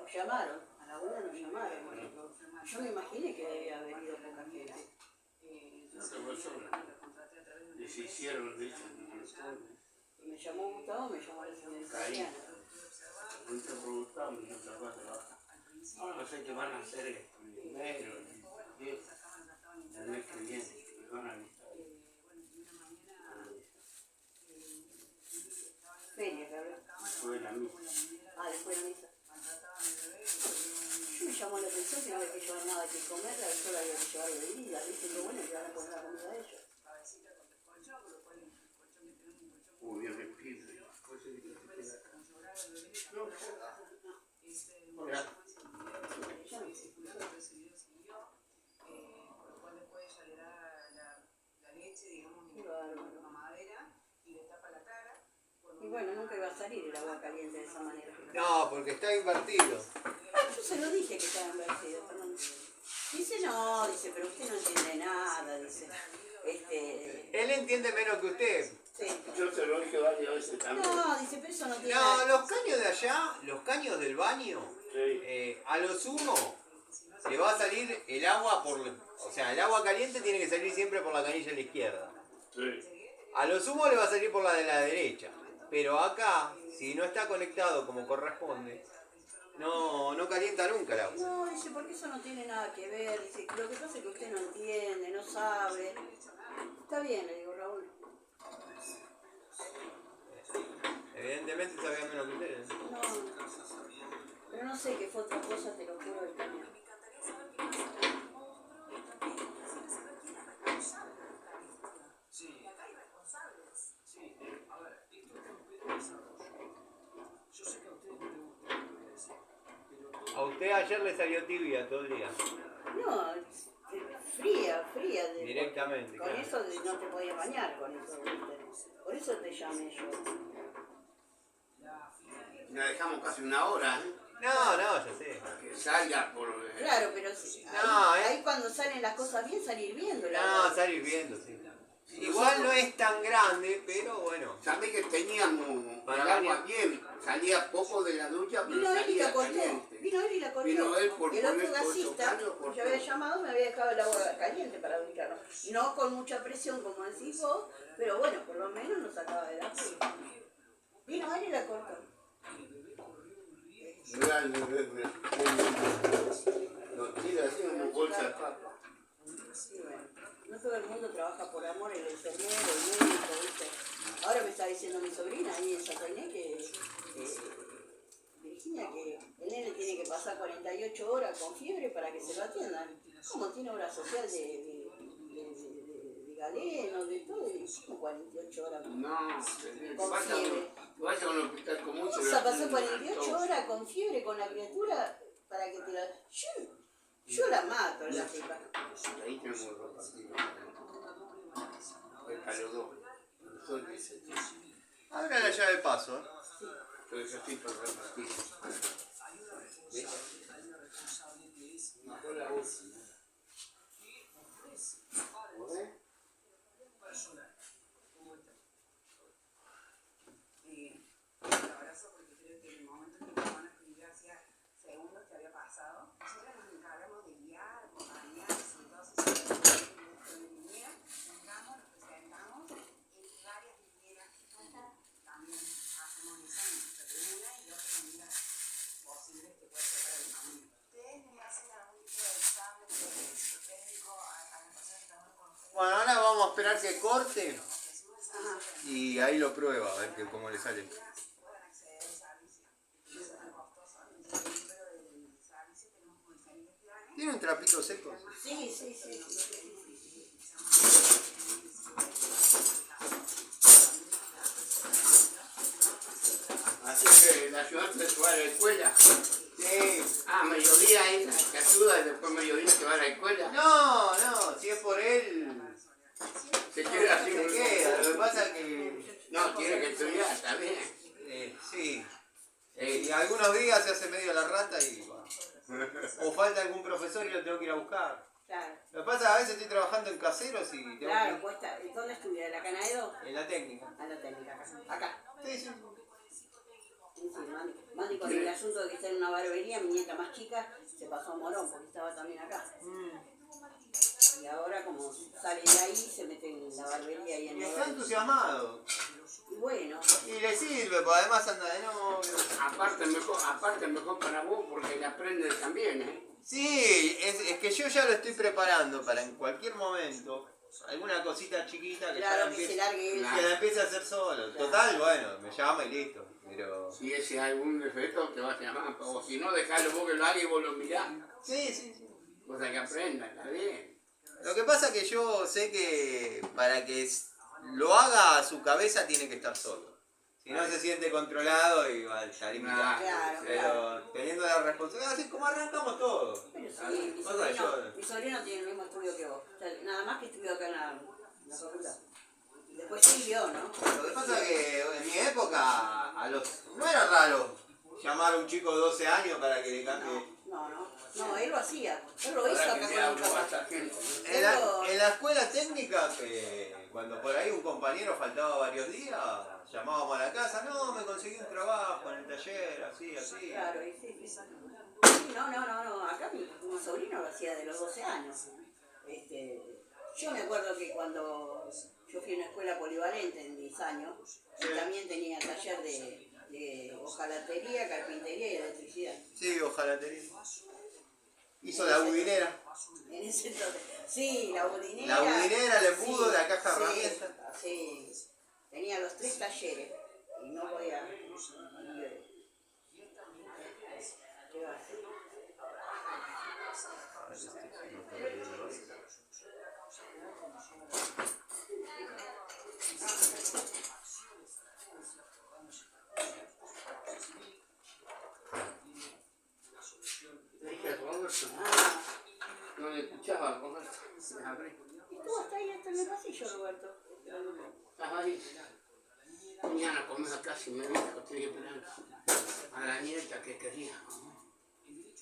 nos llamaron, a la una nos llamaron. Yo me imaginé que había venido poca gente. Otra persona. Les hicieron, de hecho, Me llamó Gustavo, me llamó la señora italiana. ahorita preguntamos y no se va a trabajar. Ahora no sé qué van a hacer esto, en enero, el mes que viene, les van a avisar. Feria, cabrón. Fue la misma. Ah, después de la misa. Me llamó la atención que no había que llevar nada que comer, solo había que llevar bebida. Dice que bueno, que van a poner la comida a ellos. Uy, yo me pido. Después se dice que queda acá. Hola. Y bueno, nunca iba a salir el agua caliente de esa manera. No, porque está invertido. Yo se lo dije que estaba invertido. Dice, no, dice, pero usted no entiende nada, dice. Él entiende menos que usted. Sí. Yo se lo dije varias veces también. No, dice, pero eso no tiene No, nada. los caños de allá, los caños del baño, Sí. a lo sumo le va a salir el agua por... O sea, el agua caliente tiene que salir siempre por la canilla de la izquierda. Sí. A lo sumo le va a salir por la de la derecha. Pero acá, si no está conectado como corresponde, no calienta nunca el agua. No, dice, porque eso no tiene nada que ver. Dice, lo que pasa es que usted no entiende, no sabe. Está bien, le digo, Raúl. Evidentemente sabía menos que ustedes. No, pero no sé qué fue otra cosa, te lo juro, del camión. A usted ayer le salió tibia todo el día. No, fría. Directamente, Con claro. eso no te podías bañar, con eso, ¿viste? Por eso te llamé yo. La dejamos casi una hora, ¿eh? No, ya sé. Para que salga por... Claro, pero sí, No, ahí cuando salen las cosas bien, salir viendo. No, salir viendo, sí. Igual no es tan grande, pero bueno. Sabés que teníamos Para el agua bañar. bien, salía poco de la ducha, pero Vino él y salía la cortó. caliente. Vino él y la cortó. Vino él por el poner otro todo eso gasista, caro, por yo había todo. llamado, me había dejado el agua caliente para ducharnos. No con mucha presión, como decís vos, pero bueno, por lo menos nos sacaba de la fría. Vino él y la cortó. Nos tira así una bolsa de papa. Sí, bueno. No todo el mundo trabaja por amor, el enfermero, el médico, ¿viste? Ahora me está diciendo mi sobrina ahí en Satané que Virginia, que el nene tiene que pasar 48 horas con fiebre para que se lo atiendan. ¿Cómo tiene obra social de galeno, de todo? ¿Cómo 48 horas con No, fiebre? vaya a un hospital común. Vamos a pasar 48 horas con fiebre con la criatura para que te la... Yo la mato, la tipa. Ahí tenemos repartido. El calor. Abra la llave de paso, ¿eh? Todo eso estoy por repartir. ¿Ves? Mejor la última. ¿Ves? Un abrazo porque creo que en el momento en que me van a escribir hacía segundos que había pasado. Nosotros nos encargamos de guiar, acompañar, sobre todo si se de niñera, entramos, nos presentamos en varias niñeras también hacemos esa una y otra manera posible que puede tocar el camino. ¿Ustedes le hacen algún tipo de examen técnico a las personas que trabajan con ustedes? Bueno, ahora vamos a esperar que corte y ahí lo prueba, a ver cómo le sale. ¿Tiene un trapito seco? Sí. Así que la ayudante se va a la escuela. Sí. Mediodía te ayuda y después mediodía se va a la escuela. No, si es por él, Se queda así. se queda. Lo que pasa es que... No, tiene que estudiar, está bien. sí. Y algunos días se hace medio la rata y... bueno, o falta algún profesor y lo tengo que ir a buscar. Claro, Lo que pasa es que a veces estoy trabajando en caseros y tengo claro, que cuesta. ¿Dónde estudia? ¿En la Canaedo? ir en la técnica. A la técnica, acá. Acá. Sí. Sí, mami. Mandy con el asunto de que está en una barbería, mi nieta más chica se pasó a Morón porque estaba también acá. Y ahora como sale de ahí, se mete en la barbería y en Y el está entusiasmado. Y bueno, Y le sirve, porque además anda de novio. Aparte mejor para vos porque le aprendes también, ¿eh? Sí, es que yo ya lo estoy preparando para en cualquier momento. Alguna cosita chiquita que claro ya que se largue él. que la empiece a hacer solo. Total, bueno, me llama y listo. Pero. Si ese hay algún defecto te vas a llamar, o si no, dejalo vos que lo haga y vos lo mirás. Sí. Cosa que aprenda, está bien. Lo que pasa es que yo sé que para que lo haga a su cabeza tiene que estar solo. Si no se siente controlado y va a estar limitado. Claro, Pero teniendo la responsabilidad, así como arrancamos todo. Pero sí, mi sobrino tiene el mismo estudio que vos. O sea, nada más que estudió acá en la facultad. Después siguió, ¿no? Lo que pasa es que en mi época no era raro llamar a un chico de 12 años para que le cambie. No, él lo hacía. Él lo hizo Ahora acá que con sea el uno papá. sargento. En la escuela técnica, cuando por ahí un compañero faltaba varios días, llamábamos a la casa, no, me conseguí un trabajo en el taller, así. Claro, y sí. No, acá mi sobrino lo hacía de los 12 años. Yo me acuerdo que cuando yo fui a una escuela polivalente en 10 años, también tenía taller de hojalatería, carpintería y electricidad. Sí, ojalá hizo la budinera. En ese entonces. Sí, la budinera. La budinera, el embudo, sí, la caja de sí, herramientas. Sí, tenía los 3 talleres y no podía. ¿Qué va a hacer? Le dije a Roberto, Ah, no le escuchaba a Roberto. Me abrí. y tú hasta ahí, hasta en el pasillo, Roberto. Estaba ahí. Mañana comés acá si me dijo, estoy esperando a la nieta que quería.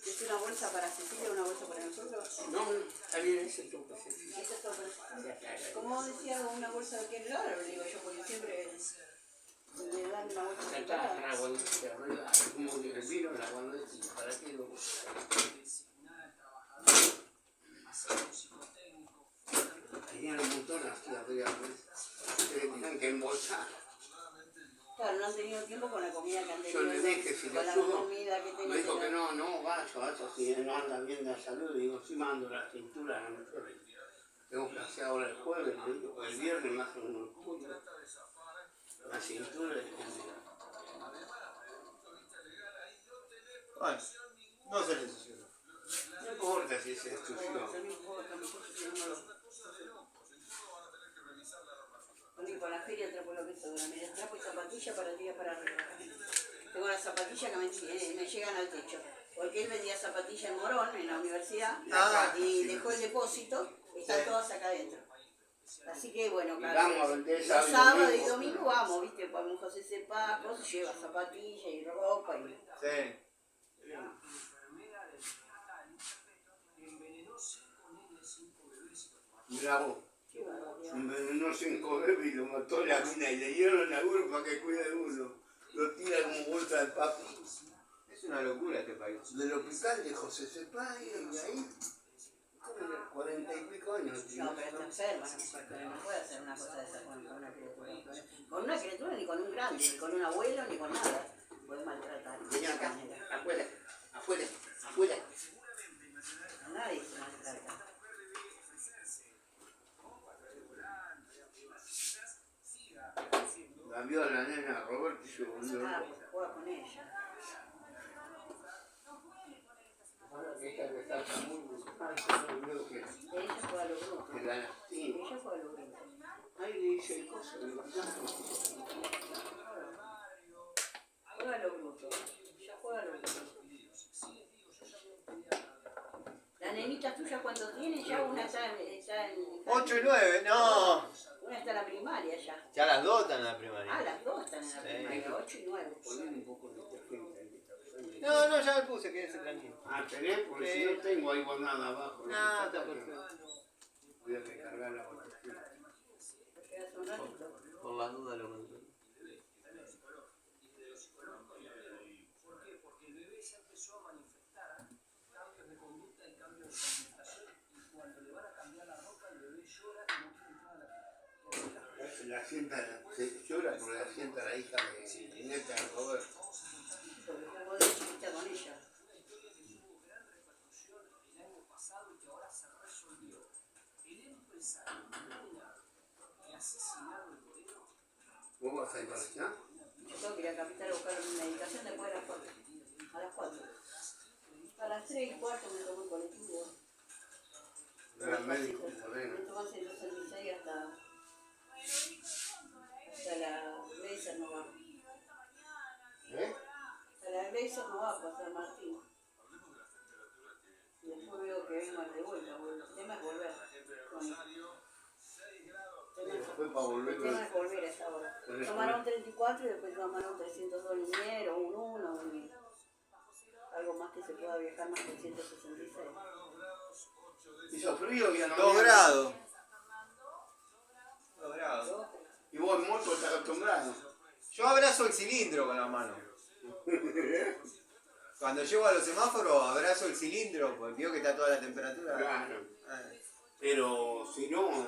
¿Es una bolsa para Cecilia o una bolsa para nosotros? No, está bien ese truco. Esta es todo para Cecilia. Como decía, una bolsa de qué lado, le digo yo, porque siempre me dan una bolsa Acá de está chocolate. la guanete arriba, como que el vino en la guanete, ¿para qué lo tenían un montón así arriba, que tenían que embolsar. Claro, no han tenido tiempo con la comida que han Yo le tenido, dije si con le la subo, comida que me tenían. dijo que no, vaya, si no anda bien de salud, digo, sí mando la cintura, no me puedo. Tengo que hacer ahora el jueves, le digo, el viernes me hacen un estudio, la cintura, Bueno, no se necesita. no importa si es exclusión. Con la feria trapo lo que es una media trapo y zapatilla para tirar para arriba. Tengo las zapatillas que me llegan al techo. Porque él vendía zapatillas en Morón, en la universidad, y dejó el depósito, están todas acá adentro. Así que bueno, Vamos a vender los sábado y sábados y domingo, domingo pero- vamos, viste, pues José Cepacos, lleva zapatillas y ropa y... Sí. Bravo. Qué barbaridad. Envenenó 5 bebés y lo mató la mina y le dieron la uno para que cuide de uno. Lo tira como bolsa de papi. Es una locura este país. Del hospital de José Cepay y ahí, como 40 y pico años. No, pero está enferma la mujer, pero no puede hacer una cosa de esa con una criatura. Con una criatura, ni con un grande, ni con un abuelo, ni con nada. Puede maltratar. Venía de esa acá, manera. afuera. A nadie se maltrata. La vio a la nena Roberto y se volvió Ah, loco. pues juega con ella. Ahora que esta que está muy buscada, se volvió que Ella juega a lo bruto. que la lastima. Ella juega a lo bruto. Ahí le dice el coso de los blancos. Juega a lo bruto. Ella juega a lo bruto. ¿Las nenitas tuyas cuánto tienen? Ya una está en 8 y 9, no. Una está en la primaria ya. Ya las dos están en la primaria. Ah, las dos están en la primaria, 8 y 9. Poner un poco de gente ahí. No, ya me puse, quédese tranquilo. Ah, tenés, porque Sí. si no tengo ahí guardada abajo. No, está perfecto. Voy a recargar la batería. Quedas un ratito. Por las dudas lo controlo. la sienta, se llora porque la sienta la hija de Neta de Roberto. Porque jugó de chiquita con ella. ¿Vos vas a ir para allá? Yo tengo que ir a Capital a buscar mi medicación después de las 4. A las 4. A las 3:15 me tomó el colectivo. Era médico Me moreno. tomó 166 hasta la Gleiser no va. ¿Eh? Hasta la Gleiser no va a pasar Martín. Y después veo que vengo de vuelta, porque el tema es volver. Bueno, Y después para volver. el tema es volver a esa hora. Tomaron 34 y después tomaron 302 liniero, un 1, y algo más que se pueda viajar más que 166. Hizo frío y a la 2 mañana. grados. 2 grados. Y vos en moto estás acostumbrado. Yo abrazo el cilindro con la mano. Cuando llego a los semáforos abrazo el cilindro, porque veo que está toda la temperatura. Claro. Pero si no,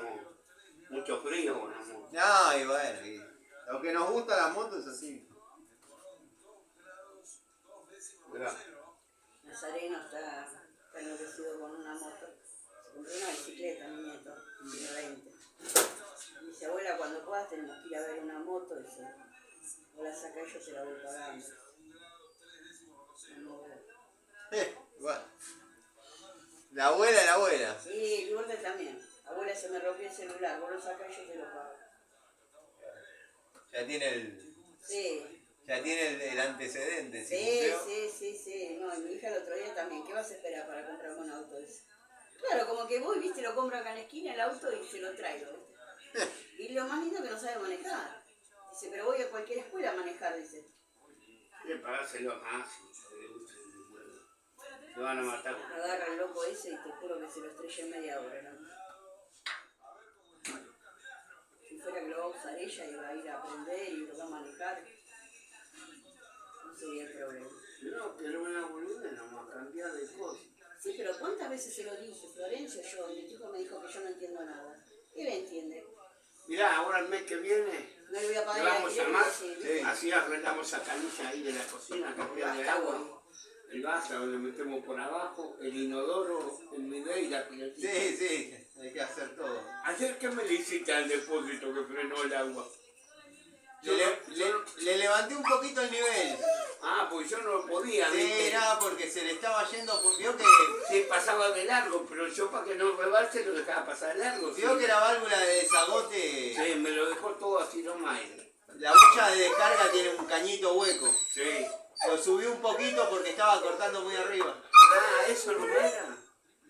mucho frío con la moto. No, y bueno, y lo que nos gusta la moto es así. Mirá. Nazareno está enloquecido con una moto. Se compró una bicicleta, mi nieto, tiene 20. Y dice, abuela, cuando puedas tenemos que ir a ver una moto. Dice, o la saca y yo te la voy pagando. No, Bueno. La abuela es la abuela. sí, y Lourdes también. Abuela, se me rompió el celular, vos lo sacás y yo te lo pago. Ya tiene el, Sí, ya tiene el antecedente. sí. No, y mi hija el otro día también. ¿Qué vas a esperar para comprarme un auto ese? Claro, como que voy, viste, lo compro acá en la esquina el auto y se lo traigo, ¿viste? Y lo más lindo es que no sabe manejar. Dice, pero voy a cualquier escuela a manejar, dice. Quiere pagárselo más. Lo van a matar. Agarra el loco ese y te juro que se lo estrella en media hora, ¿no? Si fuera que lo va a usar ella y va a ir a aprender y lo va a manejar, no sería el problema. No, que no me la volver, nomás cambiar de cosas. Sí, pero ¿cuántas veces se lo dije? Florencia, yo, mi chico me dijo que yo no entiendo nada. Él entiende. Mirá, ahora el mes que viene, No le voy a le pagar vamos a llamar, sí. así arreglamos esa canilla ahí de la cocina que pierde Basta, agua. güey. El vaso donde metemos por abajo, el inodoro, el bidet y la pilotita. Sí, hay que hacer todo. Ayer, ¿qué me le hiciste al depósito que frenó el agua? Le levanté un poquito el nivel. Ah, pues yo no podía, Sí, ¿viste? nada, porque se le estaba yendo. Vio que, Sí, pasaba de largo, pero yo para que no rebalse lo dejaba pasar de largo. vio que la válvula de desagote, Sí, me lo dejó todo así nomás. la bocha de descarga tiene un cañito hueco. Sí. Lo subí un poquito porque estaba cortando muy arriba. Ah, eso no era.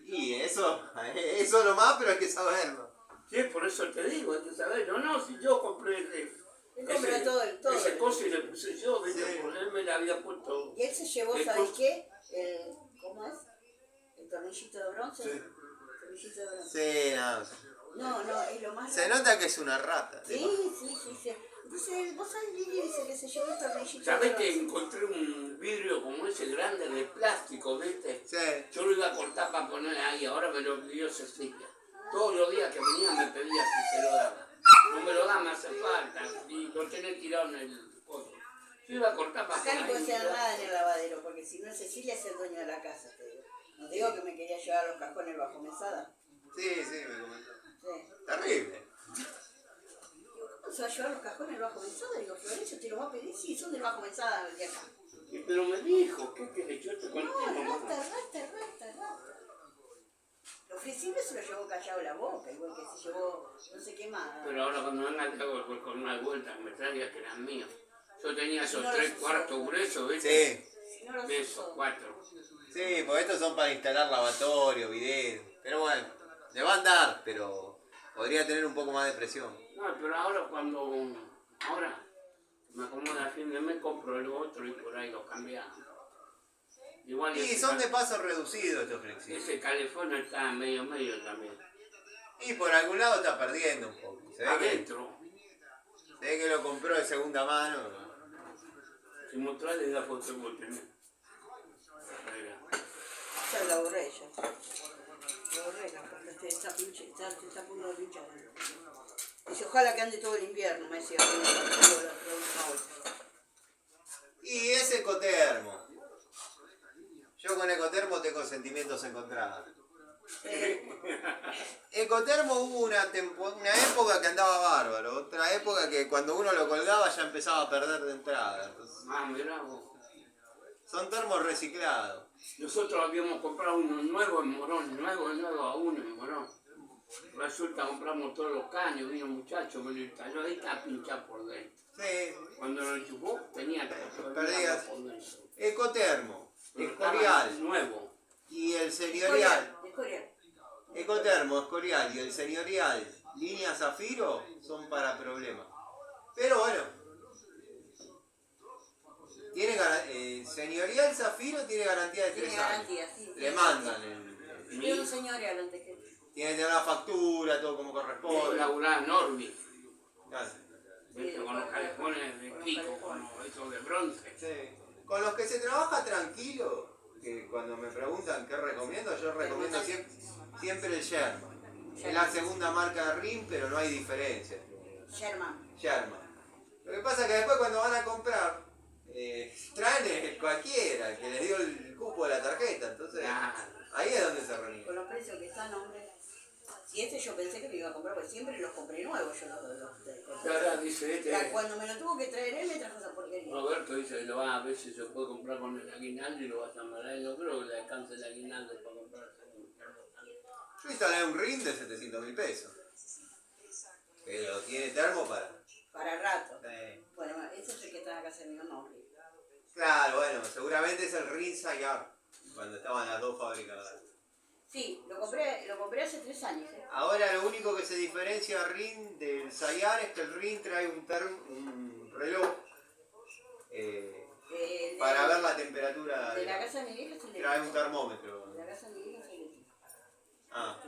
Y eso nomás, pero hay que saberlo. Sí, por eso te digo, hay que saberlo. No, si yo compré Él compró todo. ese coso y le puse yo, ¿viste? Sí. Porque él me la había puesto. Y él se llevó, El ¿sabes coso. qué? ¿Cómo es? El tornillito de bronce. Sí. El tornillito de bronce. Sí, nada. No, es lo más... Se nota que es una rata. Sí. Dice, vos sabés, Lili, dice que se llevó el tornillito de ¿Sabés que bronce. encontré un vidrio como ese grande de plástico, viste? Sí. Yo lo iba a cortar para poner ahí, ahora me lo pidió Cecilia. Todos los días que venía me pedía si se lo daba. No me lo da, me hace falta. Y lo tenés tirado en el coso. Yo iba a cortar para Acá no poner puede ahí. ser nada en el lavadero, porque si no Cecilia es el dueño de la casa, te digo. No te digo que me quería llevar los cajones bajo mesada. Sí, me comentó. Sí. Terrible. Digo, ¿cómo se va a llevar los cajones bajo mesada? Digo, Florencio, ¿te los va a pedir? Sí, son del bajo mesada de acá. Pero me dijo, ¿qué querés? Yo te conté, No, mamá. rata. Lo flexible se lo llevó callado la boca, igual que se llevó no sé qué más. Pero ahora cuando venga te hago con una vuelta, me traía que eran míos. Yo tenía esos No, 3 no, cuartos gruesos, ¿viste? Sí, Si no los De esos usó. 4. sí, porque estos son para instalar lavatorio, video. Pero bueno, le va a andar, pero podría tener un poco más de presión. No, pero ahora ahora me acomoda a fin de mes, compro el otro y por ahí lo cambiamos. Igual Y ese son de paso reducido estos flexibles. ese California está medio también. Y por algún lado está perdiendo un poco. Se Adentro. ve que lo compró de segunda mano. Si mostrarles la foto que vos tenés. Mira. Ya la borré ya. La borré, porque te está a punto de pinchar. Dice, ojalá que ande todo el invierno, me decía. La última vuelta. Y es Ecotermo. Yo con Ecotermo tengo sentimientos encontrados. Ecotermo hubo una época que andaba bárbaro, otra época que cuando uno lo colgaba ya empezaba a perder de entrada. Entonces, Mirá vos. son termos reciclados. Nosotros habíamos comprado uno nuevo en Morón, nuevo a uno en Morón. Resulta compramos todos los caños, vino un muchacho, me lo instaló ahí, está pinchado por dentro. Sí, Cuando lo enchufó, tenía que Perdías. por dentro. Ecotermo, Pero Escorial estaba nuevo. y el señorial. Escorial. Ecotermo, Escorial y el señorial, línea Zafiro, son para problemas. Pero bueno, señorial Zafiro tiene garantía de 3 Tiene años. garantía, sí. Le mandan el... Tiene un señorial antes que... Tiene que tener la factura, todo como Vos corresponde. laburás en Orbi, Claro. ¿viste? Con los calefones de pico, con esos de bronce. Sí. Con los que se trabaja tranquilo, que cuando me preguntan qué recomiendo, yo recomiendo siempre el Sherman. Es la segunda marca de RIM, pero no hay diferencia. Sherman. Sherman. Lo que pasa es que después cuando van a comprar, traen cualquiera, que les dio el cupo de la tarjeta, entonces ahí es donde se reúne. Con los precios que están, hombre. Si este yo pensé que me iba a comprar, porque siempre los compré nuevos yo Y ahora dice Cuando me lo tuvo que traer él, me trajo esa porquería. Roberto dice que lo va a ver si se puede comprar con el aguinaldo y lo va a llamar. No creo que le alcance el aguinaldo para comprarse un carro. Yo instalé un RIM de 700.000 pesos. Pero tiene termo Para rato. Bueno, ese es el que está en la casa de mi mamá. claro, bueno, seguramente es el RIM Sayar, cuando estaban las dos fábricas. Sí, lo compré hace 3 años. Ahora lo único que se diferencia RIM del Sayar es que el RIM trae un reloj para ver la temperatura. De la casa de mi vieja es el de Trae un termómetro. De la casa de mi vieja es el de Ah,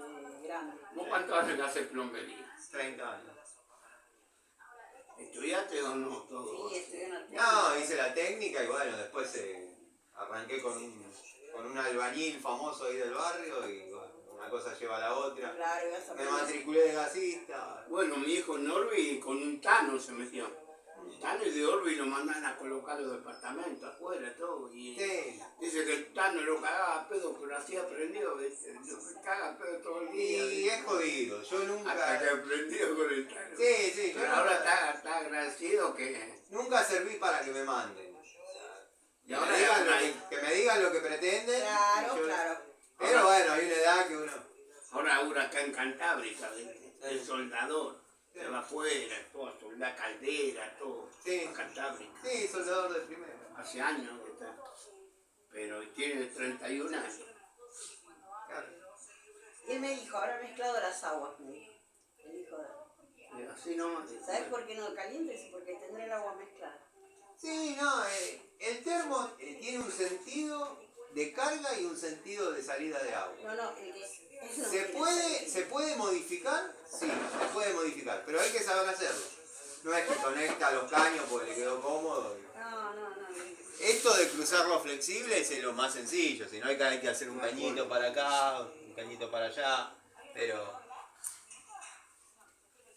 grande. ¿Vos cuánto hace que haces plombería? 30 años. ¿Estudiaste o no todo? Sí, estoy en la No, hice la técnica y bueno, después arranqué con un albañil famoso ahí del barrio y bueno, una cosa lleva a la otra. Claro, vas a Me matriculé de gasista. Bueno, mi hijo en Orbi con un Tano se metió. Un Tano y de Orbi lo mandan a colocar los departamentos afuera, todo. Y Sí. dice que el Tano lo cagaba a pedo, pero así aprendió, ¿viste? Lo caga a pedo todo el día. Y es jodido, yo Hasta que nunca... aprendió con el Tano. Sí, sí, yo Pero ahora está agradecido que... nunca serví para que me manden. Y ahora Que me digan lo que pretenden. Claro, y yo- claro. Pero bueno, hay una edad que uno... ahora acá en Cantábrica, ¿viste? El soldador. Se va afuera, todo, soldar caldera, todo. Sí. En Cantábrica. Sí, soldador de primera. Hace años que está. Pero tiene 31 años. Claro. Y él me dijo, ahora he mezclado las aguas, me dijo. Me dijo, Y así no. ¿sabes por qué no calientes? Porque tendré el agua mezclada. Sí, no, el termo tiene un sentido de carga y un sentido de salida de agua. No, el que eso no ¿Se tiene puede modificar? Sí, se puede modificar, pero hay que saber hacerlo. No es que conecta los caños porque le quedó cómodo. No. Esto de cruzarlo flexible es lo más sencillo, si no hay que hacer un cañito para acá, un cañito para allá, pero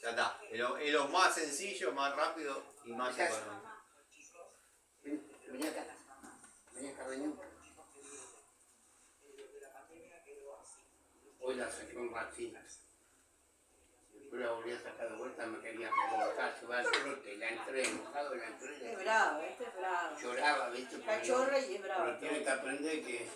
ya está. Es lo más sencillo, más rápido y más económico. Vení acá. Vení. Hoy la saqué un ratito. Después la volví a sacar de vuelta, me quería colocar, se va al trote, la entré enojado, la entré. Es bravo, este es bravo. Lloraba, ¿viste? Cachorra y es Pero brava. tiene que aprender que...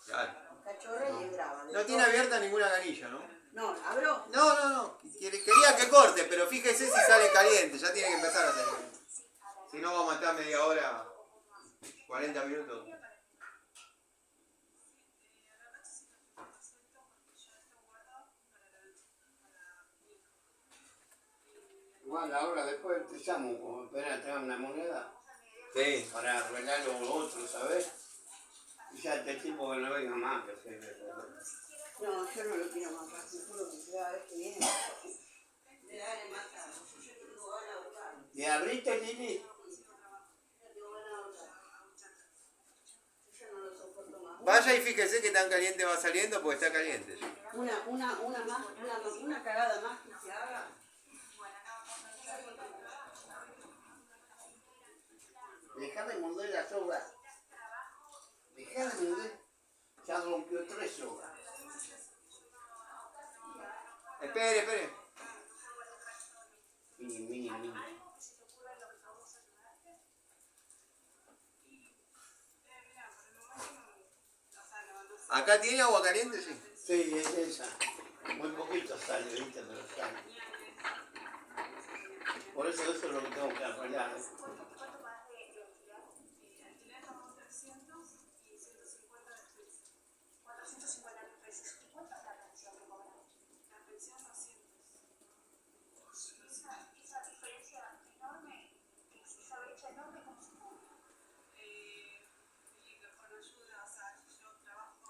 Claro. Cachorra y es brava. No tiene abierta ninguna canilla, ¿no? No, abro. No. Quería que corte, pero fíjese si sale caliente, ya tiene que empezar a salir. Si no vamos a estar media hora, 40 minutos. Igual ahora después empezamos como esperar a traer una moneda Sí. para arreglar lo otro, ¿sabes? Y ya este tipo que no venga más, que se... No, yo no lo quiero más. Te juro que cada vez que viene me da más caro. Yo tengo ganas de buscarlo. ¿Y abriste, Lili? Yo tengo ganas de buscarlo. Yo no lo soporto más. Vaya y fíjese que tan caliente va saliendo porque está caliente. Una cagada más que se haga. Dejá de morder la soga. Dejá de morder. Ya rompió 3 sogas. Espere. Mini. ¿Acá tiene agua caliente? Sí. Sí, es esa. Muy poquito sale, ¿viste? Pero sale. Por eso es lo que tengo que arreglar.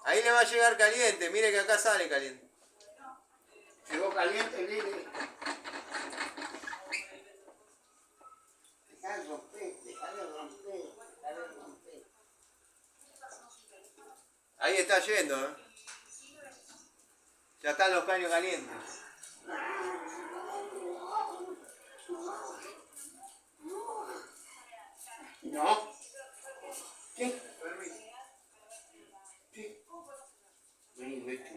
Ahí le va a llegar caliente, mire que acá sale caliente. Llegó caliente, Lili. Dejá de romper. Ahí está yendo, ¿eh? Ya están los caños calientes. No. ¿Qué? Vení, vete.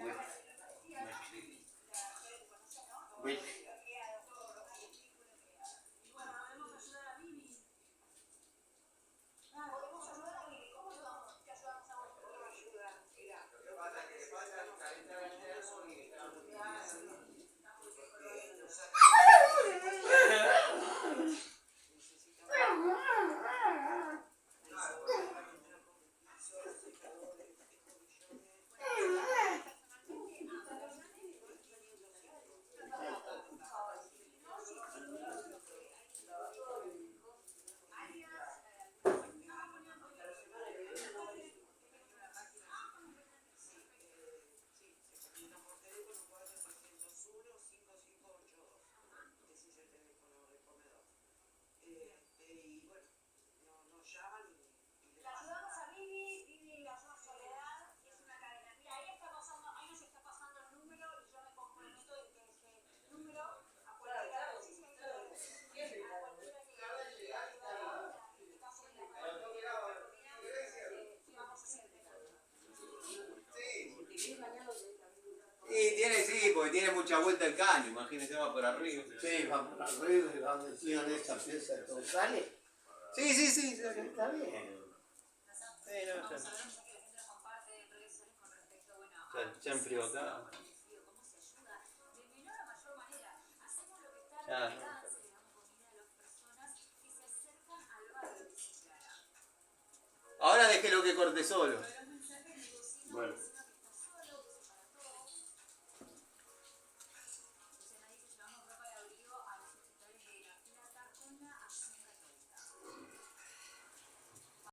Sí, porque tiene mucha vuelta el caño, imagínese, va por arriba. Sí, va por arriba y va metido en esa pieza de todo. ¿Sale? Sí. Está bien. Ya enfrió acá. Ahora déjelo que corte solo. Bueno.